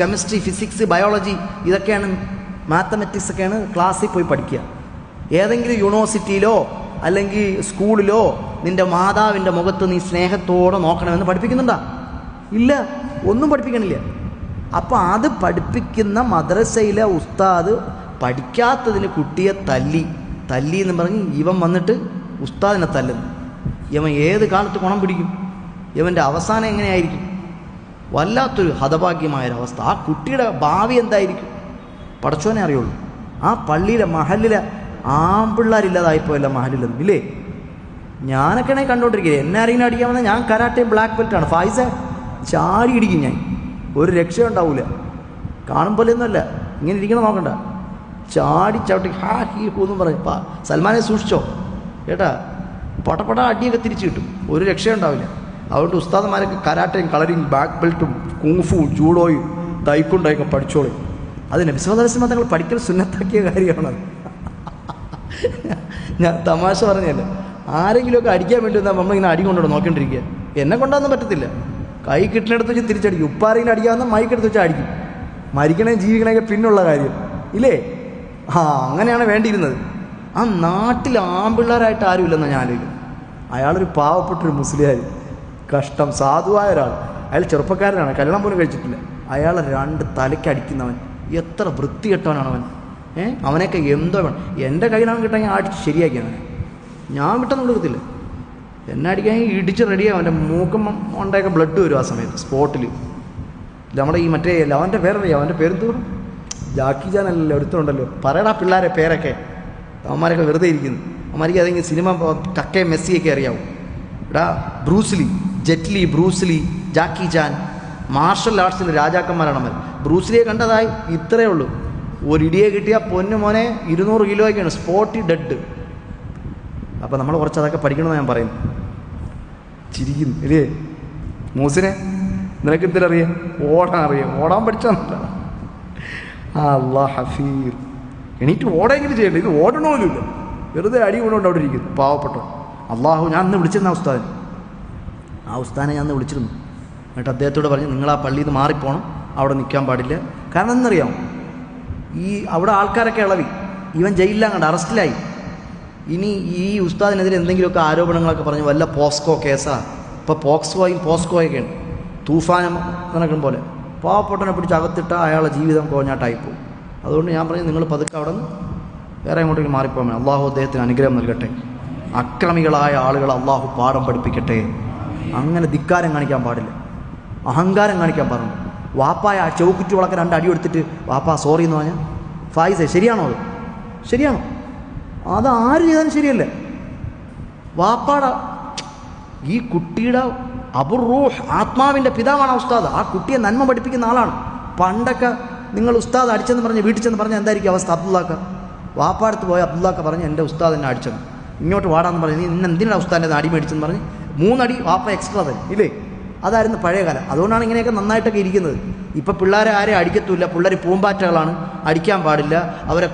Chemistry, physics, biology, ഇതൊക്കെയാണ് mathematics ഒക്കെയാണ് ക്ലാസ്സിൽ പോയി പഠിക്കുക. ഏതെങ്കിലും യൂണിവേഴ്സിറ്റിയിലോ അല്ലെങ്കിൽ സ്കൂളിലോ നിൻ്റെ മാതാവിൻ്റെ മുഖത്ത് നീ സ്നേഹത്തോടെ നോക്കണമെന്ന് പഠിപ്പിക്കുന്നുണ്ടോ? ഇല്ല, ഒന്നും പഠിപ്പിക്കണില്ല. അപ്പോൾ അത് പഠിപ്പിക്കുന്ന മദ്രസയിലെ ഉസ്താദ് പഠിക്കാത്തതിന് കുട്ടിയെ തല്ലി എന്ന് പറഞ്ഞ് ഇവൻ വന്നിട്ട് ഉസ്താദിനെ തല്ലുന്നു. ഇവൻ ഏത് കാലത്ത് ഗുണം പിടിക്കും? ഇവൻ്റെ അവസാനം എങ്ങനെയായിരിക്കും? വല്ലാത്തൊരു ഹതഭാഗ്യമായൊരവസ്ഥ. ആ കുട്ടിയുടെ ഭാവി എന്തായിരിക്കും പടച്ചോനെ അറിയുള്ളൂ. ആ പള്ളിയിലെ മഹലിലെ ആൺപിള്ളേരില്ലാതായിപ്പോയല്ല മഹലിലൊന്നും ഇല്ലേ? ഞാനൊക്കെയാണെ കണ്ടുകൊണ്ടിരിക്കുക. എന്നെ അറിയുന്ന അടിക്കാൻ വന്നാൽ ഞാൻ കരാട്ടെ ബ്ലാക്ക് ബെൽറ്റാണ്. ഫായിസ ചാടി ഇടിക്കും ഞാൻ, ഒരു രക്ഷയുണ്ടാവില്ല. കാണും പോലെയൊന്നുമല്ല, ഇങ്ങനെ ഇരിക്കണം നോക്കണ്ട. ചാടി ചവിട്ടി ഹാ ഹീ ഹൂന്നും പറയും. സൽമാനെ സൂക്ഷിച്ചോ കേട്ടാ, പടപട അടിയൊക്കെ തിരിച്ചു കിട്ടും, ഒരു രക്ഷയുണ്ടാവില്ല. അതുകൊണ്ട് ഉസ്താദന്മാരൊക്കെ കരാട്ടയും കളറിങ് ബ്ലാക്ക് ബെൽറ്റും കുങ്ഫു ജൂഡോയും തൈക്കുണ്ടായിക്കും പഠിച്ചോളൂ. അത് നബി സല്ലല്ലാഹു അലൈഹി വസല്ലം തങ്ങൾ പഠിക്കൽ സുന്നത്താക്കിയ കാര്യമാണ്. ഞാൻ തമാശ പറഞ്ഞല്ലേ, ആരെങ്കിലുമൊക്കെ അടിക്കാൻ വേണ്ടി വന്നാൽ നമ്മളിങ്ങനെ അടി കൊണ്ടുപോകണം നോക്കിക്കൊണ്ടിരിക്കുക. എന്നെ കൊണ്ടൊന്നും പറ്റത്തില്ല. കൈ കിട്ടുന്നിടത്ത് വെച്ച് തിരിച്ചടിക്കും. ഉപ്പാരെങ്കിലും അടിക്കാവുന്ന മൈക്കെടുത്ത് വെച്ചാൽ അടിക്കും. മരിക്കണേ ജീവിക്കണേക്കെ പിന്നുള്ള കാര്യം ഇല്ലേ? അങ്ങനെയാണ് വേണ്ടിയിരുന്നത്. ആ നാട്ടിൽ ആൺപിള്ളേരായിട്ട് ആരുമില്ലെന്നാണ് ഞാൻ ആലോചിക്കുന്നത്. അയാളൊരു പാവപ്പെട്ടൊരു മുസ്ലിയാർ, കഷ്ടം, സാധുവായ ഒരാൾ. അയാൾ ചെറുപ്പക്കാരനാണ്, കല്യാണം പോലും കഴിച്ചിട്ടില്ല. അയാളെ രണ്ട് തലയ്ക്കടിക്കുന്നവൻ, എത്ര വൃത്തികെട്ടവനാണ് അവൻ. അവനെയൊക്കെ എന്തോ വേണം. എൻ്റെ കയ്യിലാണ് കിട്ടാൻ അടിച്ച് ശരിയാക്കിയാണ്. ഞാൻ വിട്ടൊന്നും കൊടുക്കത്തില്ല. എന്നെ അടിക്കാൻ ഇടിച്ച് റെഡിയാവും. അവൻ്റെ മൂക്കം ഉണ്ടായൊക്കെ ബ്ലഡ് വരും ആ സമയത്ത് സ്പോട്ടിൽ. നമ്മുടെ ഈ മറ്റേ അവൻ്റെ പേരറിയാം, അവൻ്റെ പേരെന്തോറും ജാക്കി ജാനല്ലല്ലോ, ഒരുത്തരുണ്ടല്ലോ, പറയടാ പിള്ളേരെ പേരൊക്കെ. അവന്മാരൊക്കെ വെറുതെ ഇരിക്കുന്നു. അവന്മാർക്ക് ഏതെങ്കിലും സിനിമ കക്കയും മെസ്സിയൊക്കെ അറിയാവും. എടാ ബ്രൂസ്ലി, ജെറ്റ്ലി, ബ്രൂസ്ലി, ജാക്കി ജാൻ, മാർഷൽ ആർട്സിൻ്റെ രാജാക്കന്മാരാണ് അവർ. ബ്രൂസ്ലിയെ കണ്ടതായി ഇത്രയേ ഉള്ളൂ. ഒരിടിയെ കിട്ടിയാൽ പൊന്നു മോനെ 200 കിലോയൊക്കെയാണ് സ്പോട്ടി ഡെഡ്. അപ്പോൾ നമ്മൾ കുറച്ച് അതൊക്കെ പഠിക്കണമെന്ന് ഞാൻ പറയുന്നു. ചിരിക്കുന്നു ഇല്ലേ? മൂസിനെ നിനക്ക് എന്തിനറിയാം? ഓടാൻ അറിയാം. ഓടാൻ പഠിച്ചാന്നല്ല. അല്ലാഹ് ഹഫീർ, എണീറ്റ് ഓടെങ്കിലും ചെയ്യണ്ട. ഇത് ഓടണമല്ലോ, വെറുതെ അടി കൊണ്ടുകൊണ്ട് അവിടെ ഇരിക്കുന്നു പാവപ്പെട്ടോ. അള്ളാഹു, ഞാൻ അന്ന് വിളിച്ചിരുന്ന ആ ഉസ്താദിനെ ഞാൻ അന്ന് വിളിച്ചിരുന്നു. എന്നിട്ട് അദ്ദേഹത്തോട് പറഞ്ഞു, നിങ്ങൾ ആ പള്ളിയിൽ നിന്ന് മാറിപ്പോണം, അവിടെ നിൽക്കാൻ പാടില്ല. കാരണം എന്നറിയാം, അവിടെ ആൾക്കാരൊക്കെ ഇളവി. ഇവൻ ജയിലിലാണ് കണ്ട് അറസ്റ്റിലായി. ഇനി ഈ ഉസ്താദിനെതിരെ എന്തെങ്കിലുമൊക്കെ ആരോപണങ്ങളൊക്കെ പറഞ്ഞ് വല്ല പോസ്കോ കേസാ. ഇപ്പോൾ പോസ്കോയൊക്കെയാണ് തൂഫാനം നടക്കും പോലെ. പാവപ്പെട്ടവനെ പിടിച്ച് അകത്തിട്ട അയാളുടെ ജീവിതം കോഞ്ഞാട്ടായിപ്പോവും. അതുകൊണ്ട് ഞാൻ പറഞ്ഞു, നിങ്ങൾ പതുക്കെ അവിടെ നിന്ന് വേറെ എങ്ങോട്ടെങ്കിലും മാറിപ്പോകാൻ. അള്ളാഹു അദ്ദേഹത്തിന് അനുഗ്രഹം നൽകട്ടെ. അക്രമികളായ ആളുകൾ അള്ളാഹു പാഠം പഠിപ്പിക്കട്ടെ. അങ്ങനെ ധിക്കാരം കാണിക്കാൻ പാടില്ല, അഹങ്കാരം കാണിക്കാൻ പാടില്ല. വാപ്പായ ചൗക്കുറ്റി വളക്കാൻ 2 അടി എടുത്തിട്ട് വാപ്പാ സോറി എന്ന് പറഞ്ഞാൽ ഫായിസേ ശരിയാണോ? അത് ശരിയാണോ? അത് ആര് ചെയ്താലും ശരിയല്ലേ? വാപ്പാടെ ഈ കുട്ടിയുടെ അബുറൂഹ്, ആത്മാവിൻ്റെ പിതാവാണ് ഉസ്താദ്. ആ കുട്ടിയെ നന്മ പഠിപ്പിക്കുന്ന ആളാണ്. പണ്ടൊക്കെ നിങ്ങൾ ഉസ്താദ് അടിച്ചെന്ന് പറഞ്ഞ് വീട്ടിൽ ചെന്ന് പറഞ്ഞാൽ എന്തായിരിക്കും അവസ്ഥ? അബ്ദുള്ളാക്ക വാപ്പാടുത്ത് പോയ അബ്ദുള്ളാക്ക പറഞ്ഞ് എൻ്റെ ഉസ്താദ് എന്നെ അടിച്ചെന്ന്. ഇങ്ങോട്ട് വാടാന്ന് പറഞ്ഞ്, നീ ഇന്ന് എന്തിനാണ് ഉസ്താദിൻ്റെ അടി മേടിച്ചെന്ന് പറഞ്ഞ് 3 അടി വാപ്പ എക്സ്ട്രാ തരും ഇല്ലേ? അതായിരുന്നു പഴയ കാലം. അതുകൊണ്ടാണ് ഇങ്ങനെയൊക്കെ നന്നായിട്ടൊക്കെ ഇരിക്കുന്നത്. ഇപ്പം പിള്ളേരെ ആരെയും അടിക്കത്തുമില്ല. പിള്ളേർ പൂമ്പാറ്റകളാണ്, അടിക്കാൻ പാടില്ല അവരെ.